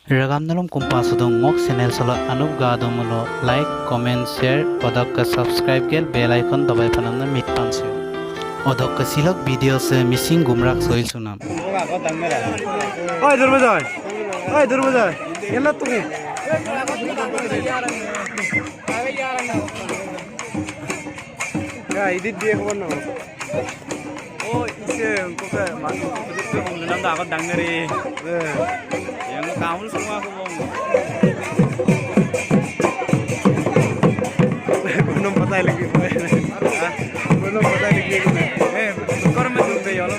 Ragamnalom kumpasudong ngok channel solo anup gadomulo like comment share odokka subscribe gel bell icon dabai panamna mit pansu odokka silok video se missing gumrak soil sunam Oi durma jay yalla তুমি ya edit দিয়ে খবর না ও ইসে Coca মান project বন্ধনাম দা আগত ডাংনারে yang kamu semua aku mau belum patah lagi belum patah lagi tukar में zoom they यालो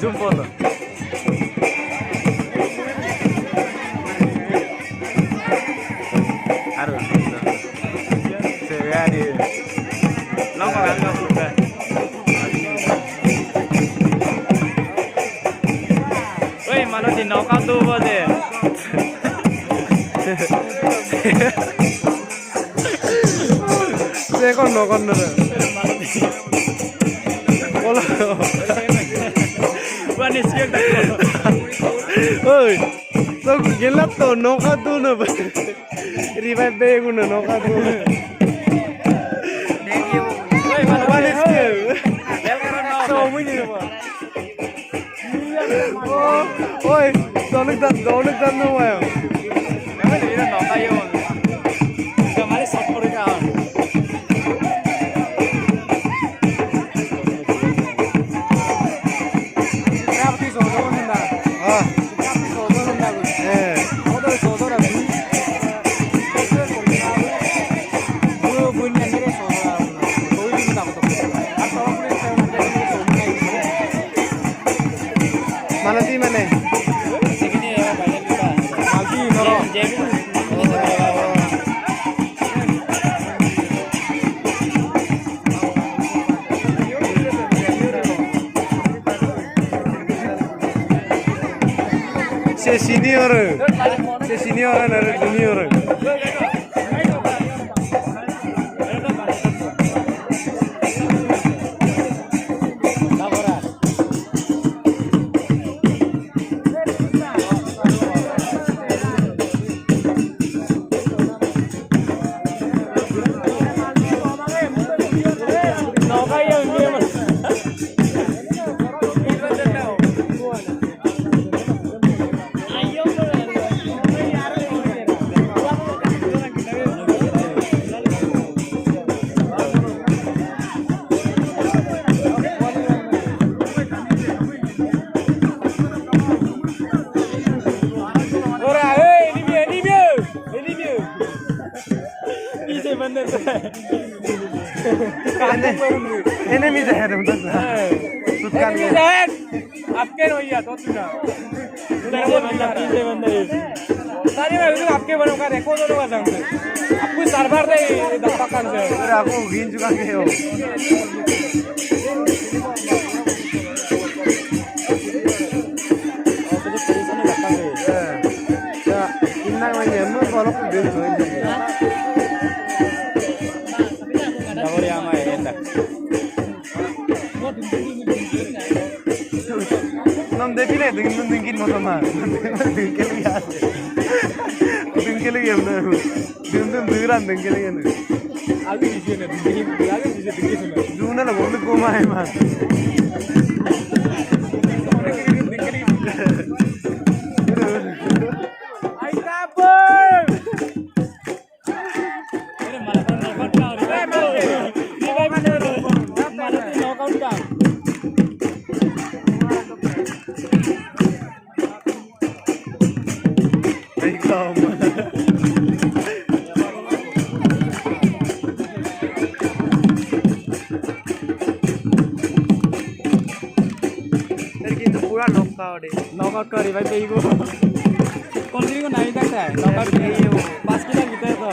zoom foto aduh saya di lama kan sudah malah di knockout tuh bade saya kon knockout nara bola bukan isian tak oi so gelat tuh knockout tuh na revive deh guna knockout tuh thank you oi malah bukan isian so mungkin apa oi donuk dan no ayo kami ini nonton ayo kemarin support ka kapti sodo nanda kapti sodo nanda odo sodo ra bu bunya mere sodo ra koi din na to ar to mana di mana Se senior dan junior. Enemy jahat betul. Enemy jahat. आपके रोइया तो तुझा. पीछे बंदे. सारी मैं उसे आपके बनो का देखो दोनों का संग. आपको सर्वर दे दबा कान से. अरे आपको गिन चुका के हो. Ya, inna manya mu kalau kudu join. Nam देखी नहीं दिन मत मार दिन के लिए हमने दिन दूरान दिन के लिए आगे पीछे ना आगे पीछे दिखे सुना जूना ना बहुत कोमा है मार आई कापर अरे माला नॉकआउट का पूरा नॉकआउट कर भाई तो इको कंटिन्यू को नहीं सकता है नॉकआउट नहीं वो 5 किलो भीतर तो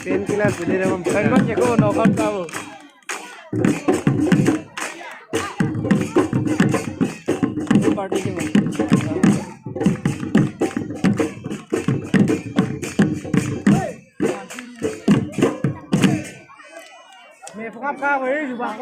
10 किलो भीतर हम कन्फर्म चेको नॉकआउट का वो पार्टी के मैं फुका का वही जुबान